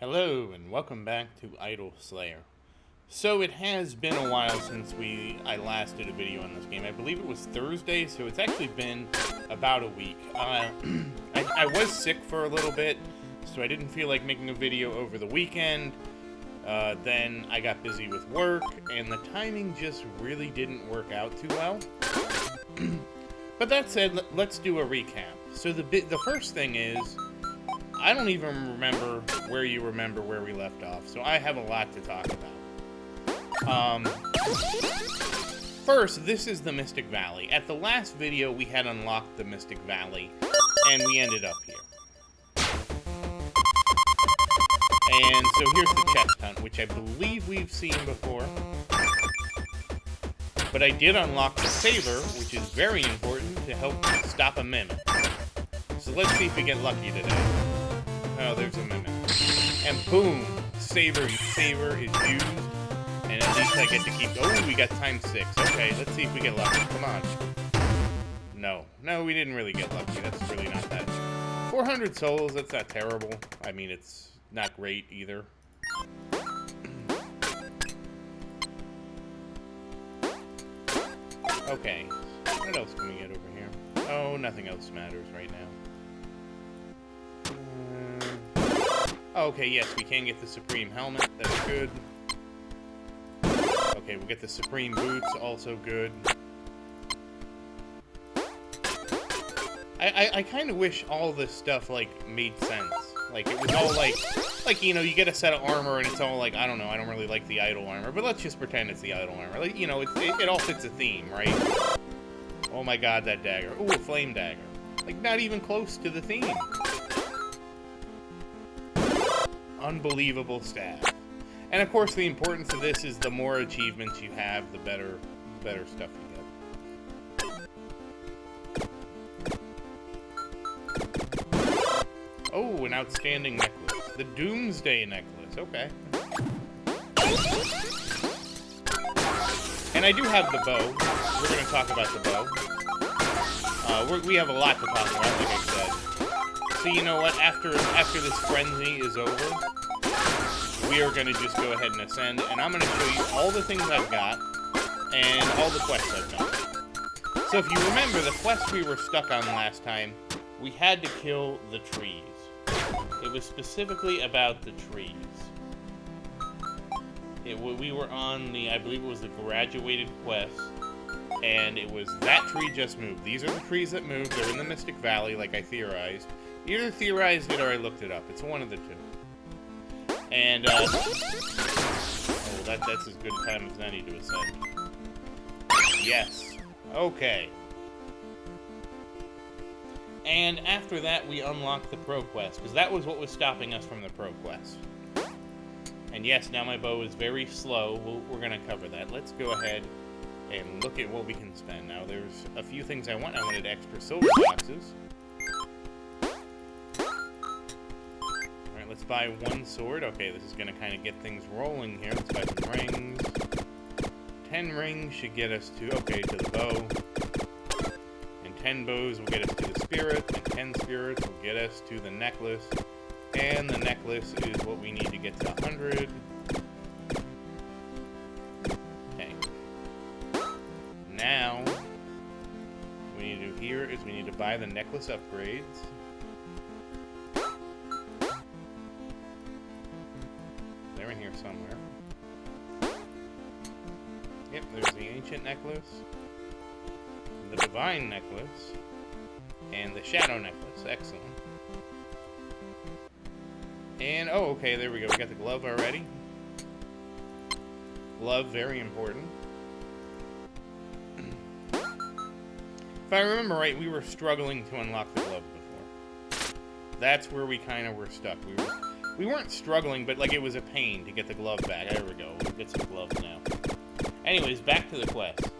Hello and welcome back to Idol Slayer. So it has been a while since I last did a video on this game. I believe it was Thursday, so it's actually been about a week. I was sick for a little bit, so I didn't feel like making a video over the weekend. Then I got busy with work, and the timing just really didn't work out too well. But that said, let's do a recap. So the first thing is, I don't even remember where we left off, so I have a lot to talk about. First, this is the Mystic Valley. At the last video, we had unlocked the Mystic Valley, and we ended up here. And so here's the chest hunt, which I believe we've seen before. But I did unlock the saver, which is very important to help stop a mimic. So let's see if we get lucky today. Oh, there's a mimic. And boom! Saver is used. And at least I get to keep... Oh, we got ×6. Okay, let's see if we get lucky. Come on. No. No, we didn't really get lucky. That's really not that... 400 souls, that's not terrible. I mean, it's not great either. Okay. What else can we get over here? Oh, nothing else matters right now. Okay, yes, we can get the Supreme Helmet. That's good. Okay, we'll get the Supreme Boots. Also good. I kind of wish all this stuff, like, made sense. Like, it was all, like, you know, you get a set of armor and it's all, like, I don't know, I don't really like the idol armor, but let's just pretend it's the idol armor. Like, you know, it all fits a theme, right? Oh my god, that dagger. Ooh, a flame dagger. Like, not even close to the theme. Unbelievable stat. And of course, the importance of this is the more achievements you have, the better stuff you get. Oh, an outstanding necklace. The Doomsday necklace. Okay. And I do have the bow. We're going to talk about the bow. We have a lot to talk about, like I said. So you know what? After this frenzy is over, we are going to just go ahead and ascend, and I'm going to show you all the things I've got and all the quests I've done. So if you remember, the quest we were stuck on last time, we had to kill the trees. It was specifically about the trees. We were on the, I believe it was the graduated quest, and it was that tree just moved. These are the trees that moved. They're in the Mystic Valley, like I theorized. Either theorized it or I looked it up. It's one of the two. And, oh, that's as good a time as any to ascend. Yes. Okay. And after that, we unlocked the Pro Quest, because that was what was stopping us from the Pro Quest. And yes, now my bow is very slow. We're going to cover that. Let's go ahead and look at what we can spend. Now, there's a few things I want. I wanted extra silver boxes. Let's buy one sword. Okay, this is going to kind of get things rolling here. Let's buy some rings. 10 rings should get us to, okay, to the bow. And 10 bows will get us to the spirit. And 10 spirits will get us to the necklace. And the necklace is what we need to get to 100. Okay. Now, what we need to do here is we need to buy the necklace upgrades. Here somewhere. Yep, there's the ancient necklace, the divine necklace, and the shadow necklace. Excellent. And, oh, okay, there we go. We got the glove already. Glove, very important. If I remember right, we were struggling to unlock the glove before. That's where we kind of were stuck. We weren't struggling, but, like, it was a pain to get the glove back. There we go. We'll get some gloves now. Anyways, back to the quest.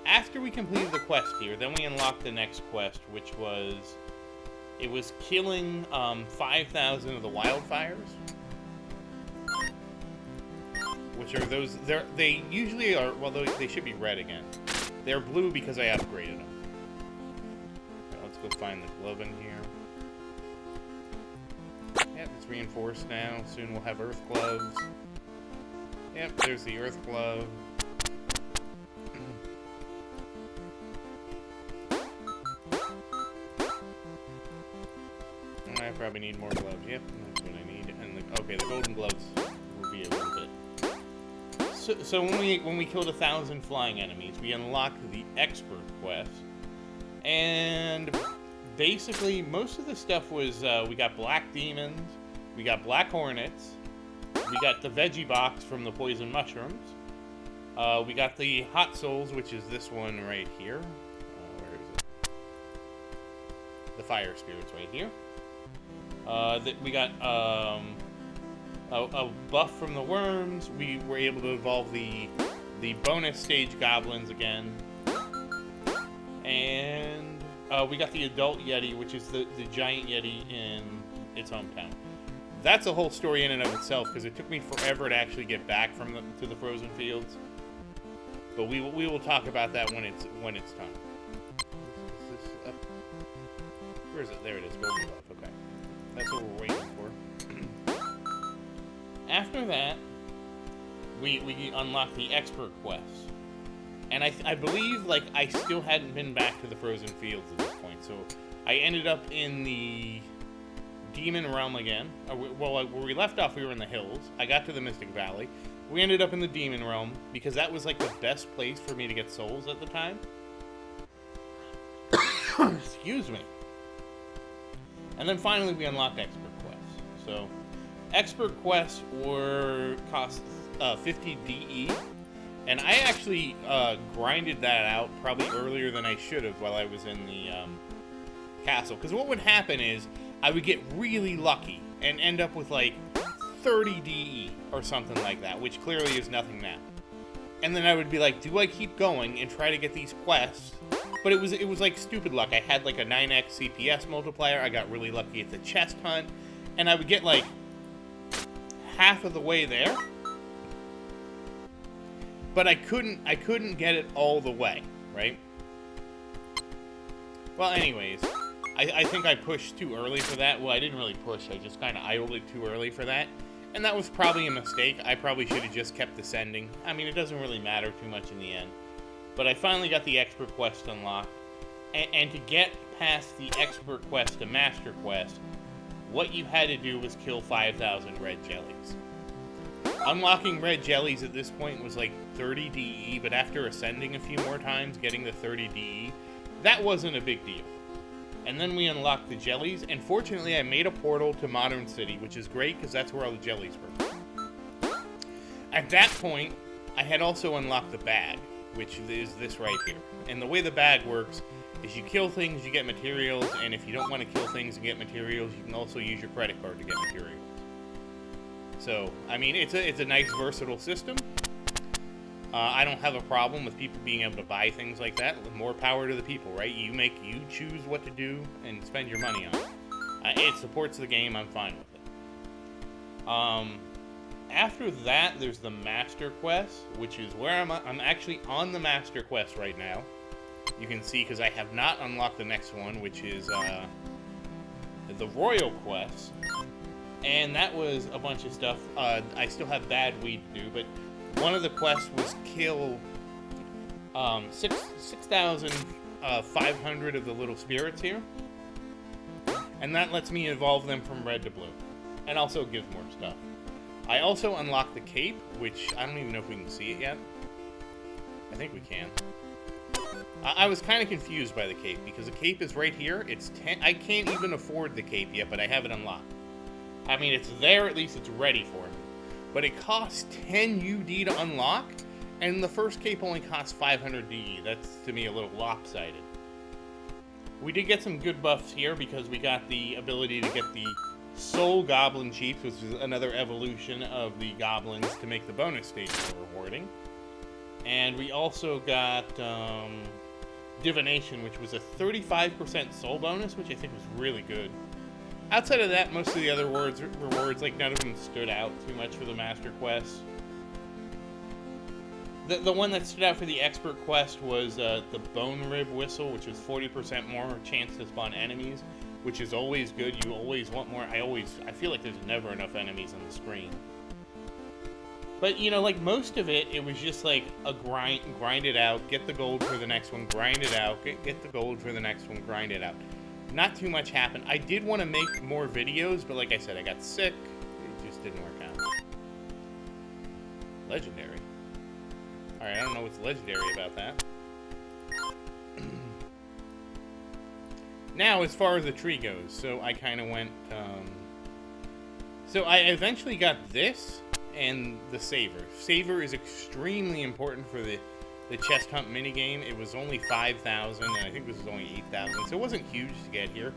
After we completed the quest here, then we unlocked the next quest, which was... It was killing 5,000 of the wildfires. Which are those... They usually are... Well, they should be red again. They're blue because I upgraded them. Right, let's go find the glove in here. reinforced now. Soon we'll have earth gloves. Yep, there's the earth glove. I probably need more gloves. Yep, that's what I need. And okay, the golden gloves will be a little bit. So when we killed 1,000 flying enemies, we unlocked the expert quest, and basically most of the stuff was we got black demons, we got black hornets, we got the veggie box from the poison mushrooms, we got the hot souls, which is this one right here. Where is it? The fire spirits right here. We got a buff from the worms. We were able to evolve the bonus stage goblins again, and we got the adult yeti, which is the giant yeti in its hometown. That's a whole story in and of itself, because it took me forever to actually get back to the frozen fields. But we will talk about that when it's time. Is this up? Where is it? There it is. Golden buff. Okay. That's what we're waiting for. After that, we unlocked the expert quest. And I believe, like, I still hadn't been back to the frozen fields at this point. So I ended up in the demon realm again. Well, where we left off, we were in the hills. I got to the Mystic Valley. We ended up in the demon realm because that was, like, the best place for me to get souls at the time. Excuse me. And then finally we unlocked expert quests. So expert quests cost 50 DE, and I actually grinded that out probably earlier than I should have while I was in the castle. Because what would happen is I would get really lucky and end up with like 30 DE or something like that, which clearly is nothing now. And then I would be like, do I keep going and try to get these quests? But it was like stupid luck. I had like a 9x CPS multiplier. I got really lucky at the chest hunt, and I would get like half of the way there. But I couldn't get it all the way, right? Well, anyways, I think I pushed too early for that. Well, I didn't really push. I just kind of idled it too early for that. And that was probably a mistake. I probably should have just kept ascending. I mean, it doesn't really matter too much in the end. But I finally got the expert quest unlocked. And to get past the expert quest to master quest, what you had to do was kill 5,000 red jellies. Unlocking red jellies at this point was like 30 DE, but after ascending a few more times, getting the 30 DE, that wasn't a big deal. And then we unlocked the jellies, and fortunately I made a portal to Modern City, which is great because that's where all the jellies were. At that point, I had also unlocked the bag, which is this right here. And the way the bag works is you kill things, you get materials, and if you don't want to kill things and get materials, you can also use your credit card to get materials. So, I mean, it's a nice versatile system. I don't have a problem with people being able to buy things like that. More power to the people, right? You choose what to do and spend your money on it. It supports the game. I'm fine with it. After that, there's the Master Quest, which is where I'm actually on the Master Quest right now. You can see because I have not unlocked the next one, which is the Royal Quest. And that was a bunch of stuff. I still have bad weed to do, but one of the quests was kill 6,500 of the little spirits here. And that lets me evolve them from red to blue. And also gives more stuff. I also unlocked the cape, which I don't even know if we can see it yet. I think we can. I was kind of confused by the cape, because the cape is right here. It's 10. I can't even afford the cape yet, but I have it unlocked. I mean, it's there, at least it's ready for me. But it costs 10 UD to unlock, and the first cape only costs 500 DE. That's, to me, a little lopsided. We did get some good buffs here, because we got the ability to get the Soul Goblin Chiefs, which is another evolution of the goblins to make the bonus stage more rewarding. And we also got Divination, which was a 35% soul bonus, which I think was really good. Outside of that, most of the other rewards, like, none of them stood out too much for the Master Quest. The one that stood out for the Expert Quest was the Bone Rib Whistle, which was 40% more chance to spawn enemies. which is always good. You always want more. I feel like there's never enough enemies on the screen. But, you know, like, most of it, it was just, like, a grind it out, get the gold for the next one, grind it out, get the gold for the next one, grind it out. Not too much happened. I did want to make more videos, but like I said, I got sick. It just didn't work out. Legendary. Alright, I don't know what's legendary about that. Now, as far as the tree goes, so I kind of went, so I eventually got this and the Saver. Saver is extremely important for the chest hunt minigame. It was only 5,000, and I think this was only 8,000, so it wasn't huge to get here.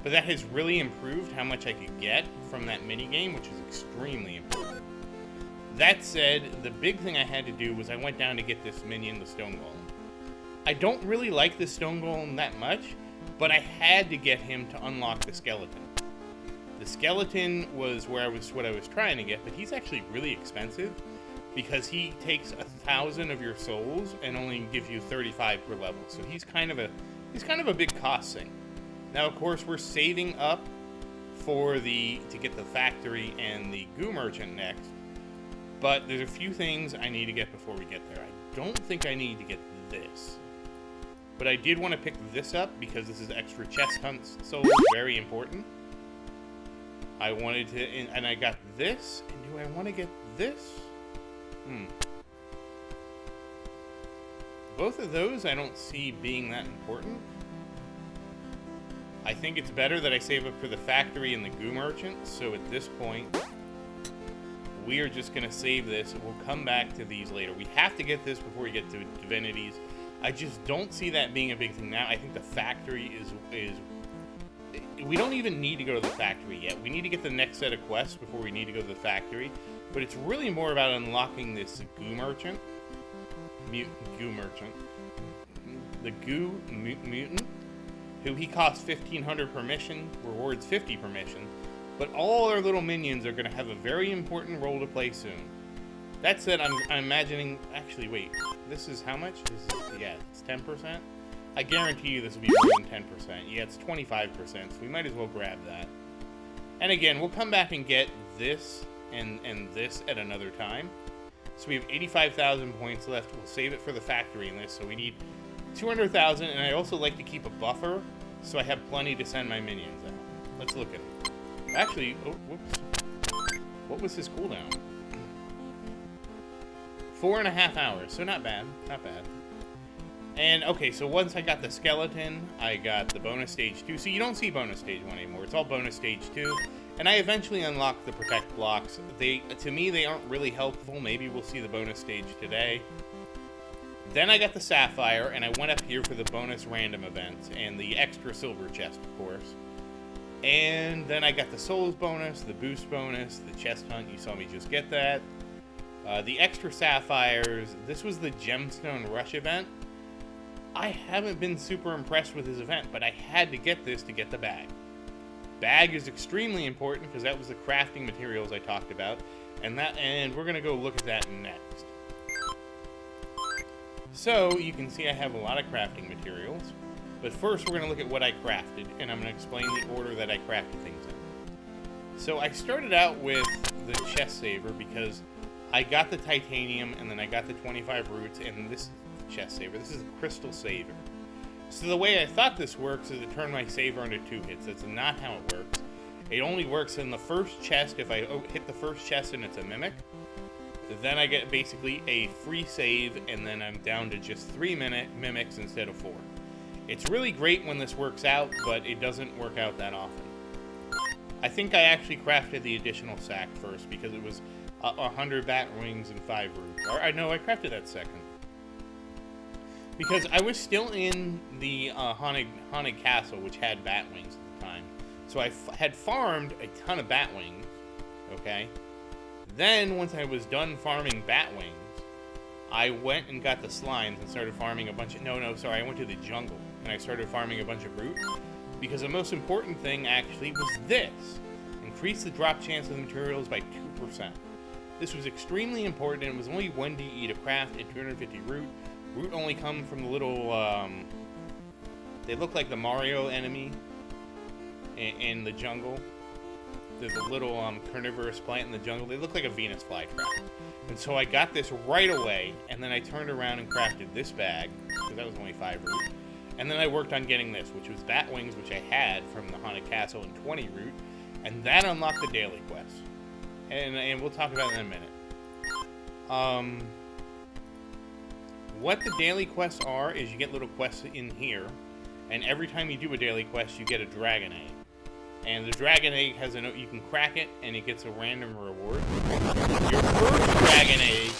But that has really improved how much I could get from that minigame, which is extremely important. That said, the big thing I had to do was I went down to get this minion, the Stone Golem. I don't really like the Stone Golem that much, but I had to get him to unlock the skeleton. The skeleton was what I was trying to get, but he's actually really expensive because he takes 1,000 of your souls and only gives you 35 per level. So he's kind of a big cost thing. Now, of course, we're saving up for to get the factory and the goo merchant next. But there's a few things I need to get before we get there. I don't think I need to get this. But I did want to pick this up because this is extra chest hunts souls, very important. I wanted to, and I got this. And do I want to get this? Both of those I don't see being that important. I think it's better that I save up for the factory and the goo merchant. So at this point, we are just going to save this. We'll come back to these later. We have to get this before we get to divinities. I just don't see that being a big thing now. I think the factory is we don't even need to go to the factory yet. We need to get the next set of quests before we need to go to the factory. But it's really more about unlocking this goo merchant. Goo merchant. The goo mutant, who he costs 1,500 per mission, rewards 50 per mission. But all our little minions are going to have a very important role to play soon. That said, I'm imagining... Actually, wait. This is how much? Yeah, it's 10%? I guarantee you this will be more than 10%. Yeah, it's 25%, so we might as well grab that. And again, we'll come back and get this and this at another time. So we have 85,000 points left. We'll save it for the factory in this, so we need 200,000, and I also like to keep a buffer, so I have plenty to send my minions out. Let's look at it. Actually, oh, whoops. What was his cooldown? 4.5 hours, so not bad, not bad. And, okay, so once I got the skeleton, I got the bonus stage 2. So you don't see bonus stage 1 anymore. It's all bonus stage 2. And I eventually unlocked the protect blocks. To me, they aren't really helpful. Maybe we'll see the bonus stage today. Then I got the sapphire, and I went up here for the bonus random events and the extra silver chest, of course. And then I got the souls bonus, the boost bonus, the chest hunt. You saw me just get that. The extra sapphires. This was the Gemstone rush event. I haven't been super impressed with this event, but I had to get this to get the bag. Bag is extremely important because that was the crafting materials I talked about, and we're gonna go look at that next. So you can see I have a lot of crafting materials, but first we're gonna look at what I crafted, and I'm gonna explain the order that I crafted things in. So I started out with the chest saver because I got the titanium, and then I got the 25 roots, and this chest saver. This is a crystal saver. So the way I thought this works is to turn my saver into 2 hits. That's not how it works. It only works in the first chest. If I hit the first chest and it's a mimic, then I get basically a free save, and then I'm down to just 3 mimics instead of 4. It's really great when this works out, but it doesn't work out that often. I think I actually crafted the additional sack first because it was 100 bat wings and 5 roots. Or I know I crafted that second. Because I was still in the haunted castle, which had bat wings at the time. So I had farmed a ton of bat wings, okay? Then, once I was done farming bat wings, I went and got the slimes and started farming a bunch of... I went to the jungle, and I started farming a bunch of roots. Because the most important thing, actually, was this. Increase the drop chance of the materials by 2%. This was extremely important, and it was only 1 DE to craft at 250 root. Root only come from the little, they look like the Mario enemy in the jungle. There's a little carnivorous plant in the jungle. They look like a Venus flytrap. And so I got this right away, and then I turned around and crafted this bag, because that was only 5 root. And then I worked on getting this, which was bat wings, which I had from the Haunted Castle in 20 root, and that unlocked the daily quest. And we'll talk about that in a minute. What the daily quests are is you get little quests in here, and every time you do a daily quest, you get a dragon egg. And the dragon egg has a note, you can crack it, and it gets a random reward. Your first dragon egg...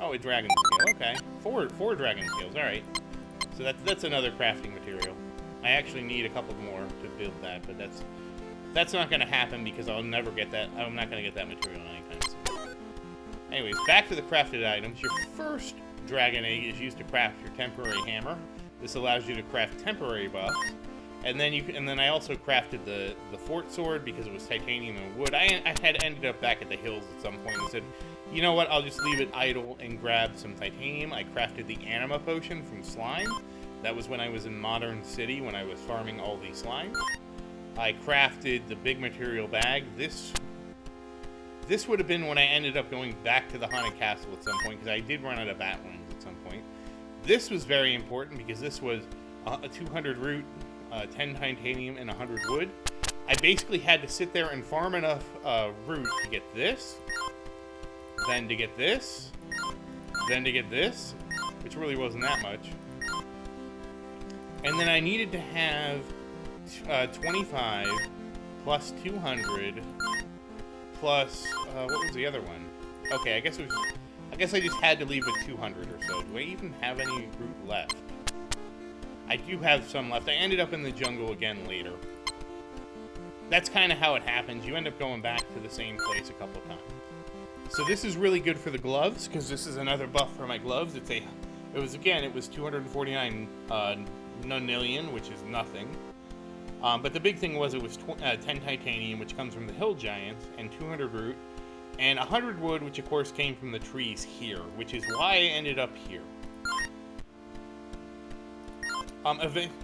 Oh, a dragon scale, okay. Four dragon scales, alright. So that's another crafting material. I actually need a couple more to build that, but that's not going to happen because I'll never get that. I'm not going to get that material anytime soon. Anyways, back to the crafted items. Your first dragon egg is used to craft your temporary hammer. This allows you to craft temporary buffs. And then I also crafted the fort sword because it was titanium and wood. I had ended up back at the hills at some point and said, you know what, I'll just leave it idle and grab some titanium. I crafted the anima potion from slime. That was when I was in Modern City when I was farming all these slimes. I crafted the big material bag. This would have been when I ended up going back to the Haunted Castle at some point because I did run out of bat wings at some point. This was very important because this was a 200 root, 10 titanium, and 100 wood. I basically had to sit there and farm enough root to get this, then to get this, then to get this, which really wasn't that much. And then I needed to have 25 plus 200 plus what was the other one? Okay, I guess I just had to leave with 200 or so. Do I even have any root left? I do have some left. I ended up in the jungle again later. That's kind of how it happens. You end up going back to the same place a couple times. So this is really good for the gloves, because this is another buff for my gloves. It was 249 nonillion, which is nothing. But the big thing was it was 10 titanium, which comes from the hill giants, and 200 root, and 100 wood, which of course came from the trees here, which is why I ended up here.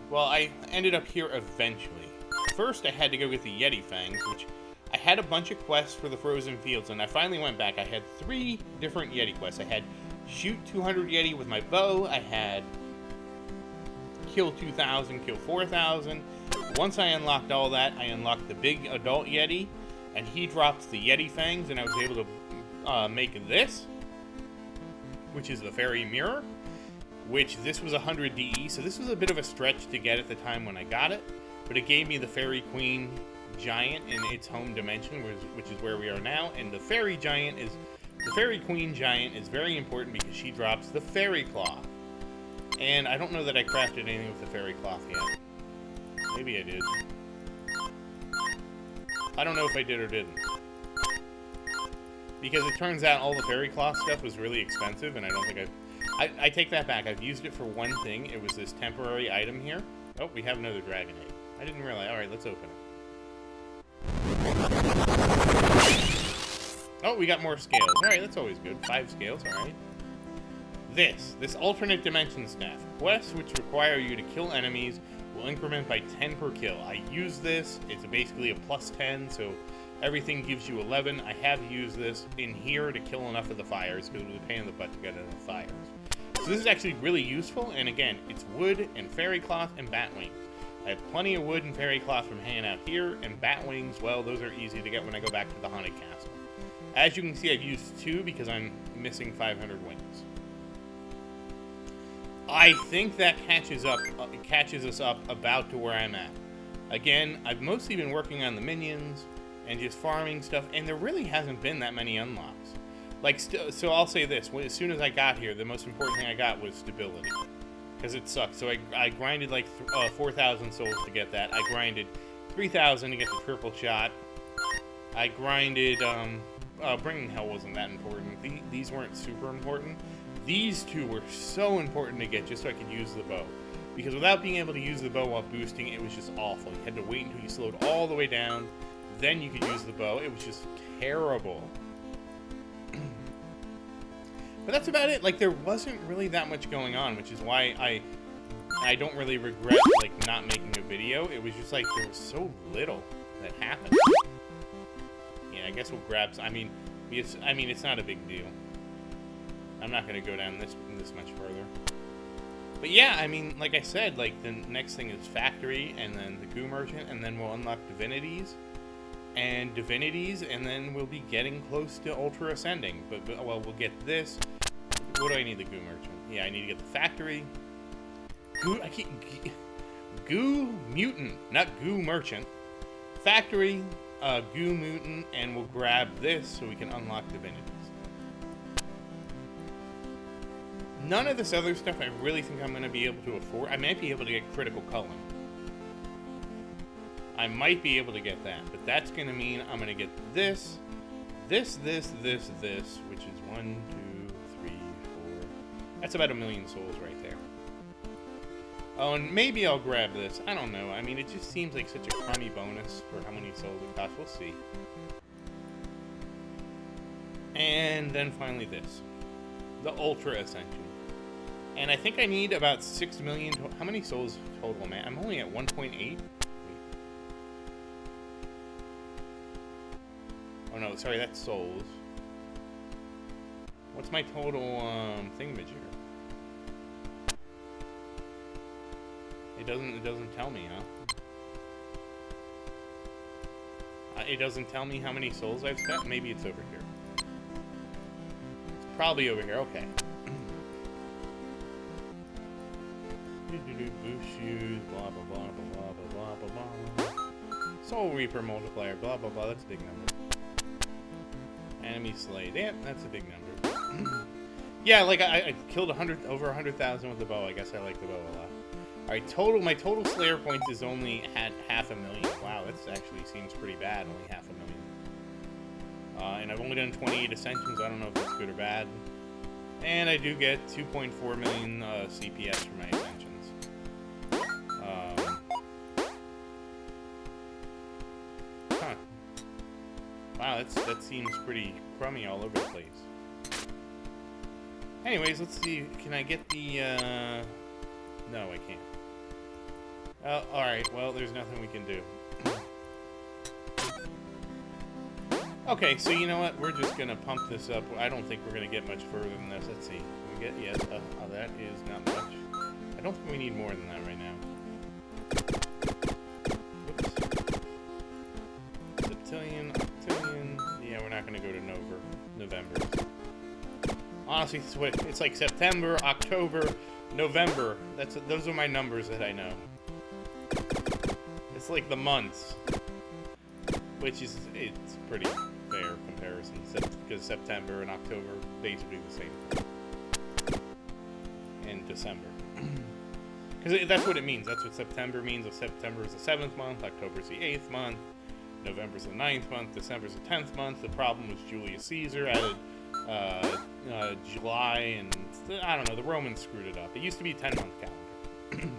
Well, I ended up here eventually. First, I had to go get the Yeti Fangs, which I had a bunch of quests for the Frozen Fields, and I finally went back. I had 3 different Yeti quests. I had shoot 200 Yeti with my bow. I had kill 2,000, kill 4,000. Once I unlocked all that, I unlocked the big adult Yeti, and he drops the Yeti Fangs, and I was able to make this, which is the Fairy Mirror. Which this was 100 DE, so this was a bit of a stretch to get at the time when I got it, but it gave me the Fairy Queen Giant in its home dimension, which is where we are now, and the Fairy Queen Giant is very important because she drops the Fairy Cloth. And I don't know that I crafted anything with the Fairy Cloth yet. Maybe I did. I don't know if I did or didn't. Because it turns out all the Fairy Cloth stuff was really expensive, and I don't think I take that back. I've used it for one thing. It was this temporary item here. Oh, we have another dragon egg. I didn't realize. Alright, let's open it. Oh, we got more scales. Alright, that's always good. 5 scales, alright. This alternate dimension staff. Quests which require you to kill enemies will increment by 10 per kill. I use this. It's basically a plus 10, so everything gives you 11. I have used this in here to kill enough of the fires because it was a pain in the butt to get enough fires. So this is actually really useful, and again, it's wood and fairy cloth and bat wings. I have plenty of wood and fairy cloth from hanging out here, and bat wings, well, those are easy to get when I go back to the Haunted Castle. As you can see, I've used 2 because I'm missing 500 wings. I think that catches us up about to where I'm at. Again, I've mostly been working on the minions and just farming stuff, and there really hasn't been that many unlocks. Like, so I'll say this, as soon as I got here, the most important thing I got was stability. Because it sucked. So I grinded like 4,000 souls to get that. I grinded 3,000 to get the triple shot. I grinded, Bringing Hell wasn't that important. These weren't super important. These 2 were so important to get just so I could use the bow. Because without being able to use the bow while boosting, it was just awful. You had to wait until you slowed all the way down, then you could use the bow. It was just terrible. But that's about it. Like, there wasn't really that much going on, which is why I don't really regret, like, not making a video. It was just, like, there was so little that happened. Yeah, I guess we'll grab... I mean, it's not a big deal. I'm not going to go down this much further. But yeah, I mean, like I said, like, the next thing is Factory, and then the Goo Merchant, and then we'll unlock Divinities, and then we'll be getting close to Ultra Ascending. But well, we'll get this. What do I need the Goo Merchant? Yeah, I need to get the Factory. Goo Mutant, not Goo Merchant. Factory, Goo Mutant, and we'll grab this so we can unlock Divinities. None of this other stuff I really think I'm going to be able to afford. I might be able to get Critical Culling. I might be able to get that, but that's going to mean I'm going to get this, which is 1, 2, 3, 4. That's about 1 million souls right there. Oh, and maybe I'll grab this. I don't know. I mean, it just seems like such a crummy bonus for how many souls it costs. We'll see. And then finally this. The Ultra Ascension. And I think I need about 6 million. How many souls total, man? I'm only at 1.8. Oh no, sorry, that's souls. What's my total thingamajigger? It doesn't tell me, huh? It doesn't tell me how many souls I've spent. Maybe it's over here. It's probably over here. Okay. Boost shoes, blah blah blah blah blah blah blah blah. Soul Reaper multiplier, blah blah blah. That's a big number. Enemy slay. Damn, that's a big number. Yeah, like I killed over 100,000 with the bow. I guess I like the bow a lot. All right, my total Slayer points is only at 500,000. Wow, that actually seems pretty bad. Only 500,000. And I've only done 28 Ascensions. I don't know if that's good or bad. And I do get 2.4 million CPS for my Ascensions. Wow, that seems pretty crummy all over the place. Anyways, let's see. Can I get the... No, I can't. Alright, well, there's nothing we can do. Okay, so you know what? We're just gonna pump this up. I don't think we're gonna get much further than this. Let's see. Can we get... Yes, that is not much. I don't think we need more than that right now. Septillion, octillion. Yeah, we're not gonna go to November. Honestly, it's like September, October, November. Those are my numbers that I know. It's like the months, which is it's pretty fair comparison because September and October basically the same thing. And December, because that's what it means. That's what September means. September is the 7th month. October is the 8th month. November is the 9th month. December is the 10th month. The problem was Julius Caesar added July, and I don't know, the Romans screwed it up. It used to be a 10-month calendar.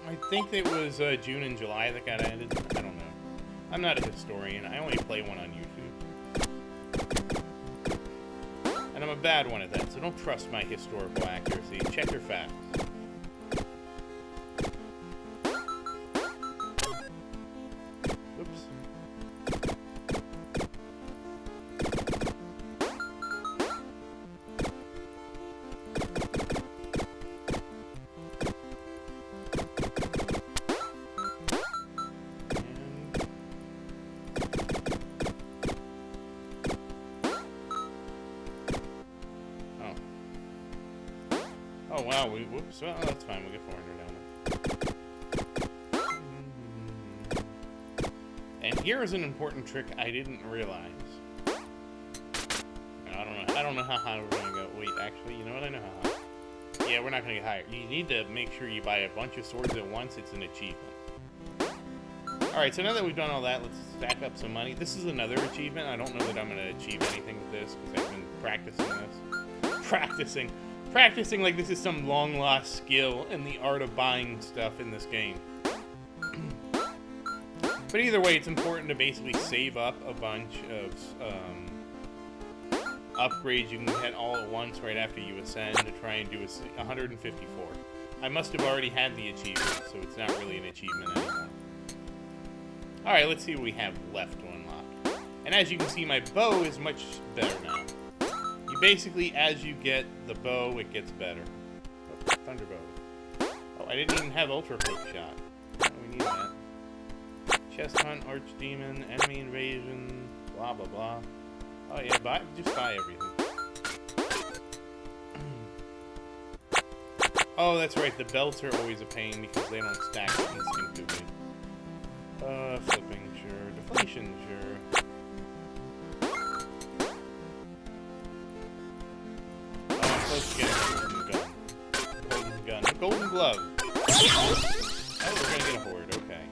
I think it was June and July that got added. I don't know. I'm not a historian. I only play one on YouTube. And I'm a bad one at that, so don't trust my historical accuracy. Check your facts. Oh wow, whoops, well, that's fine, we'll get 400 down there. And here is an important trick I didn't realize. I don't know how high we're gonna go. Wait, actually, you know what, I know how high. Yeah, we're not gonna get higher. You need to make sure you buy a bunch of swords at once. It's an achievement. Alright, so now that we've done all that, let's stack up some money. This is another achievement. I don't know that I'm gonna achieve anything with this, because I've been practicing this. Practicing like this is some long-lost skill in the art of buying stuff in this game. But either way, it's important to basically save up a bunch of upgrades you can get all at once right after you ascend to try and do 154. I must have already had the achievement, so it's not really an achievement anymore. Alright, let's see what we have left to unlock. And as you can see, my bow is much better now. You basically, as you get the bow, it gets better. Oh, Thunderbow. Oh, I didn't even have Ultra Hook Shot. Oh, we need that. Chest Hunt, Archdemon, Enemy Invasion, blah, blah, blah. Oh yeah, just buy everything. Oh, that's right, the belts are always a pain because they don't stack instinctively. Flipping, sure. Deflation, sure. Oh, I'm close to getting a golden gun. Golden gun. A golden glove. Oh, we're gonna get a horde, okay.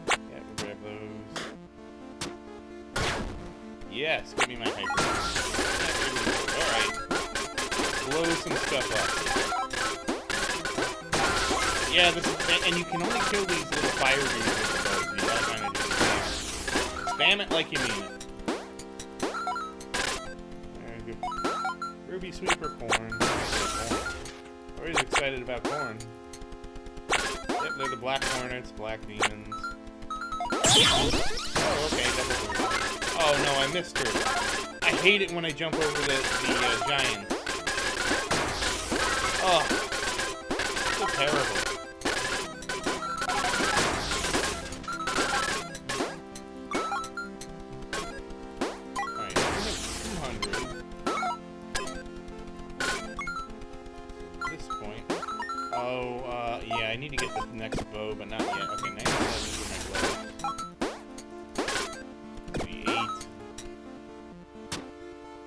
Yeah, we'll grab those. Yes, give me my hyper. Alright. Blow some stuff up. Yeah, this is, and you can only kill these little fire dudes with the bows. You gotta kind of just spam it like you mean it. There we go. Ruby Sweeper corn. Always excited about corn. Yep, they're the Black Hornets, Black Demons. Oh, okay, double. Oh no, I missed her. I hate it when I jump over the giants. Oh, so terrible. I need to get the next bow, but not yet. Okay, 97 for my gloves.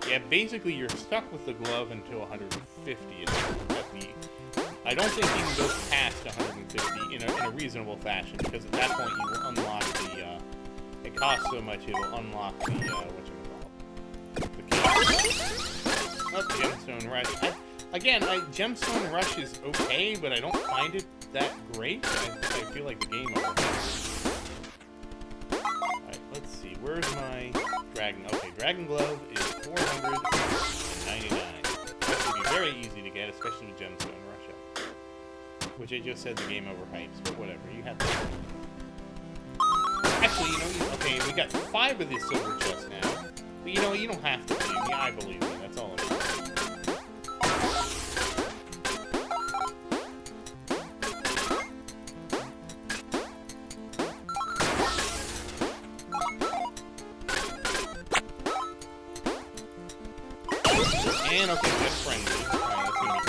8. Yeah, basically you're stuck with the glove until 150. I don't think you can go past 150 in a reasonable fashion, because at that point you will unlock the, it costs so much it will unlock the, whatchamacallit? The key. Oh, Gemstone Rush. Again, Gemstone Rush is okay, but I don't find it that great. I feel like the game over. Alright, let's see. Where's my Dragon? Okay, Dragon Glove is 499. That should be very easy to get, especially with Gemstone Rush up. Which I just said the game over hypes, but whatever. You have to. Actually, okay, we got 5 of this silver chest now. But you don't have to believe me. I believe me. That's all it is. And okay, that's friendly. Alright, that's gonna be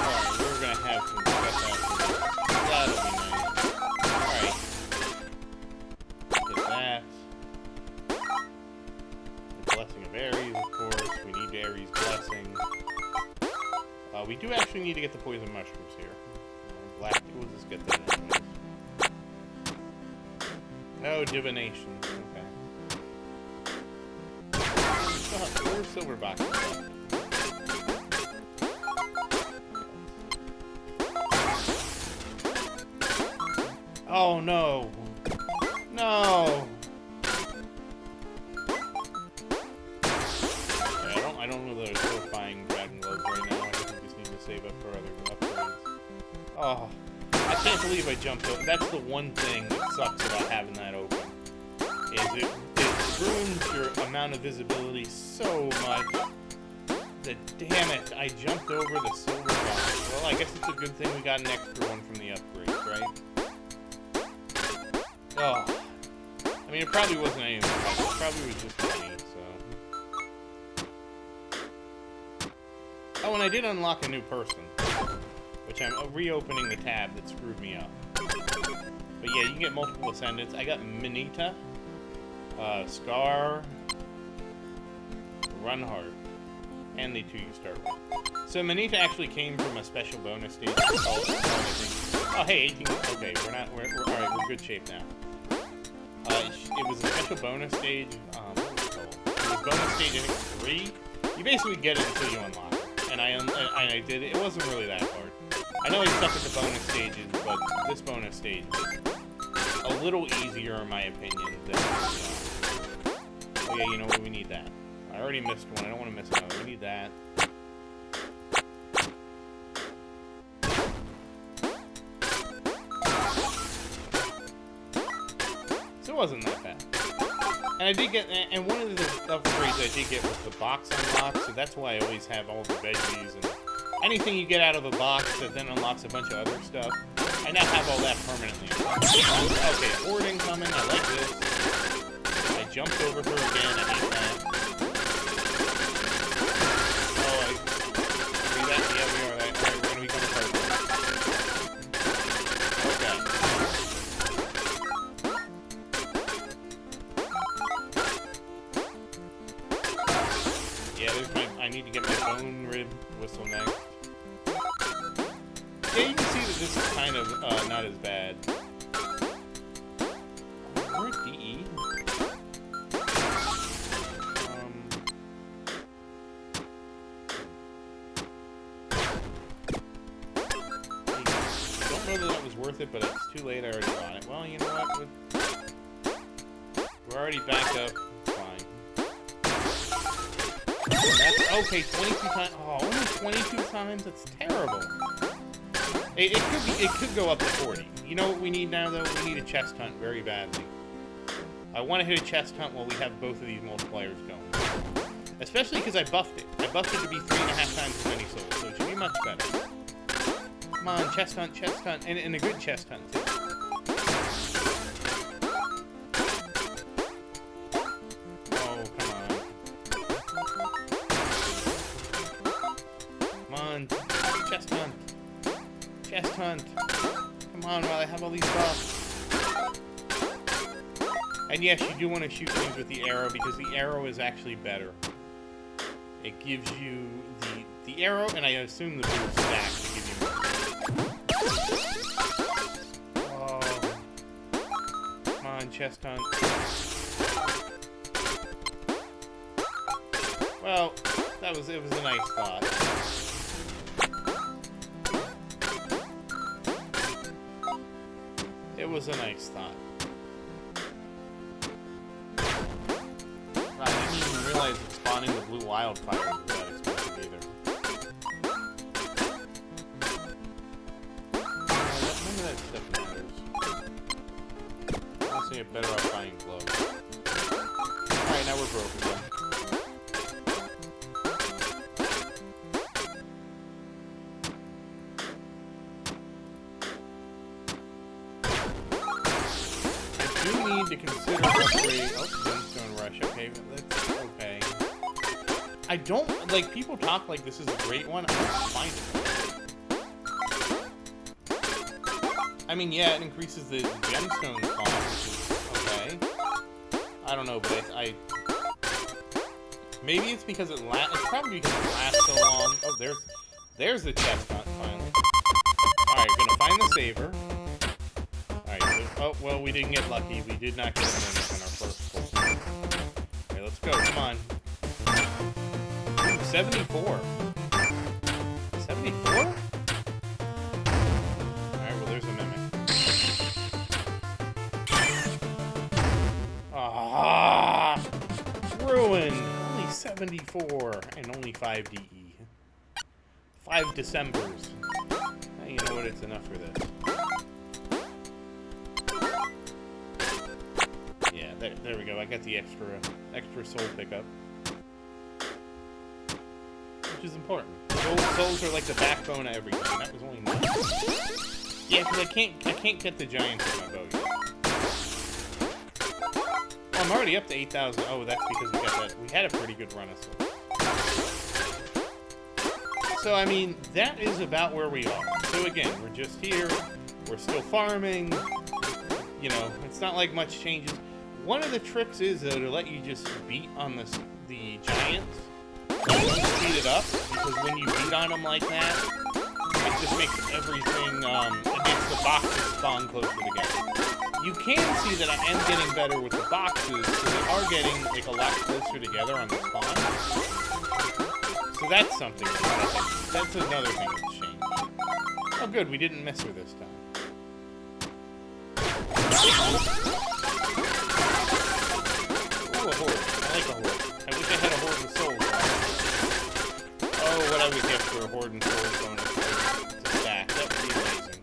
Alright, we're gonna have some stuff after this. That'll be nice. Alright. Get that. The Blessing of Ares, of course. We need Ares' Blessing. We do actually need to get the poison mushrooms here. We'll just get that anyways. No, divination. Okay. Still have 4 silver boxes left. Oh no! No! Yeah, I don't know that I'm still buying Dragon Gloves right now. Save up for other upgrades. Oh, I can't believe I jumped over. That's the one thing that sucks about having that open. Is it ruins your amount of visibility so much that, damn it, I jumped over the silver box. Well, I guess it's a good thing we got an extra one from the upgrades, right? Oh. I mean, it probably wasn't anything. It probably was just money, so. Oh, and I did unlock a new person, which I'm reopening the tab that screwed me up. But yeah, you can get multiple ascendants. I got Minita, Scar, Runhard, and the 2 you start with. So Minita actually came from a special bonus stage. Oh, hey, 18. Okay, we're all right. We're good shape now. It was a special bonus stage. What was it called? It was bonus stage, I think 3. You basically get it until you unlock it. And I did it. It wasn't really that hard. I know I suck at the bonus stages, but this bonus stage was a little easier in my opinion than, oh yeah, you know what, we need that. I already missed one, I don't want to miss another, we need that. So it wasn't that bad. And I did get, and one of the upgrades I did get was the box unlock, so that's why I always have all the veggies and anything you get out of a box that then unlocks a bunch of other stuff. I now have all that permanently. Okay, hoarding coming, I like this. I jumped over her again, I hate that. Oh, see that? Yeah, we are. Alright, we're gonna become a partner. Okay. Yeah, there's my, I need to get my bone rib whistle next. Yeah, you can see that this is kind of not as bad. Where's DE? I don't know that that was worth it, but it's too late. I already bought it. Well, you know what? We're already back up. Fine. That's okay. 22 times. Oh, only 22 times. That's terrible. It could go up to 40. You know what we need now, though? We need a chest hunt very badly. I want to hit a chest hunt while we have both of these multipliers going. Especially because I buffed it. I buffed it to be 3.5 times as many souls, so it should be much better. Come on, chest hunt, and a good chest hunt, too. Oh, come on. Come on, chest hunt. Chest hunt. Come on, while I have all these buffs. And yes, you do want to shoot things with the arrow because the arrow is actually better. It gives you the arrow, and I assume the blue stack to give you more. Oh. Come on, chest hunt. Well, it was a nice thought. It was a nice thought. I didn't even realize that spawning the blue wildfire was that expensive either. None of that stuff matters. Honestly, I'm better off buying gloves. Alright, now we're broke again. To consider upgrade. Oh, Gemstone Rush. Okay, that's okay. I don't like people talk like this is a great one. I don't find it. I mean, yeah, it increases the gemstone cost, which is okay. I don't know, but I maybe it's because it lasts. It's probably because it lasts so long. Oh, there's the chest hunt finally. All right, gonna find the saver. Oh, well, we didn't get lucky. We did not get a mimic on our first pull. Okay, let's go. Come on. 74. 74? Alright, well, there's a mimic. Ah! Ruined! Only 74. And only 5 DE. 5 Decembers. You know what? It's enough for this. There we go. I got the extra soul pickup, which is important. Souls are like the backbone of everything. That was only 9. Yeah, because I can't get the giants in my bow yet. Oh, I'm already up to 8,000. Oh, that's because we got that. We had a pretty good run of souls. So I mean, that is about where we are. So again, we're just here. We're still farming. You know, it's not like much changes. One of the tricks is, though, to let you just beat on the giants. Don't speed it up, because when you beat on them like that, it just makes everything, it makes the boxes spawn closer together. You can see that I am getting better with the boxes, so they are getting, like, a lot closer together on the spawn. So that's something. That's another thing that's changed. Oh, good. We didn't miss her this time. Ooh, a horde. I like a horde. I wish I had a horde and souls. Oh, what I would get for a horde and souls bonus to stack. That would be amazing.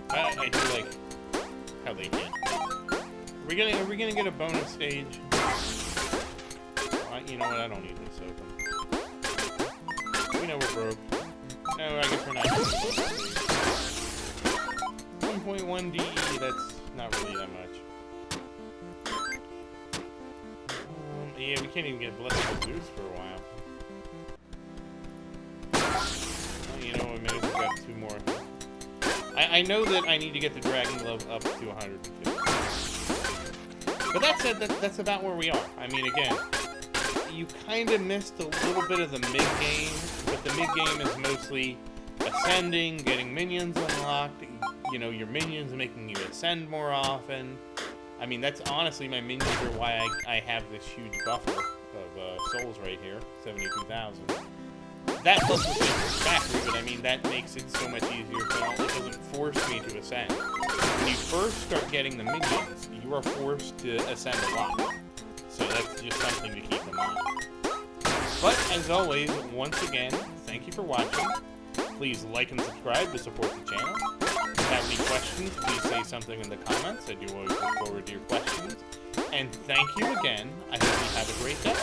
I do like how they hit. Are we gonna get a bonus stage? You know what? I don't need this open. We know we're broke. No, I guess we're not. 1.1 DE. That's not really that much. Yeah, we can't even get blessed boost for a while. Well, you know, we may as well grab 2 more. I know that I need to get the Dragon Glove up to 150. But that said, that's about where we are. I mean, again, you kind of missed a little bit of the mid-game, but the mid-game is mostly ascending, getting minions unlocked, you know, your minions making you ascend more often. I mean, that's honestly, my minions are why I have this huge buffer of souls right here, 72,000. That plus the factory, but I mean, that makes it so much easier, but it doesn't force me to ascend. When you first start getting the minions, you are forced to ascend a lot. So that's just something to keep in mind. But, as always, once again, thank you for watching. Please like and subscribe to support the channel. If you have any questions, please say something in the comments. I do always look forward to your questions. And thank you again. I hope you have a great day.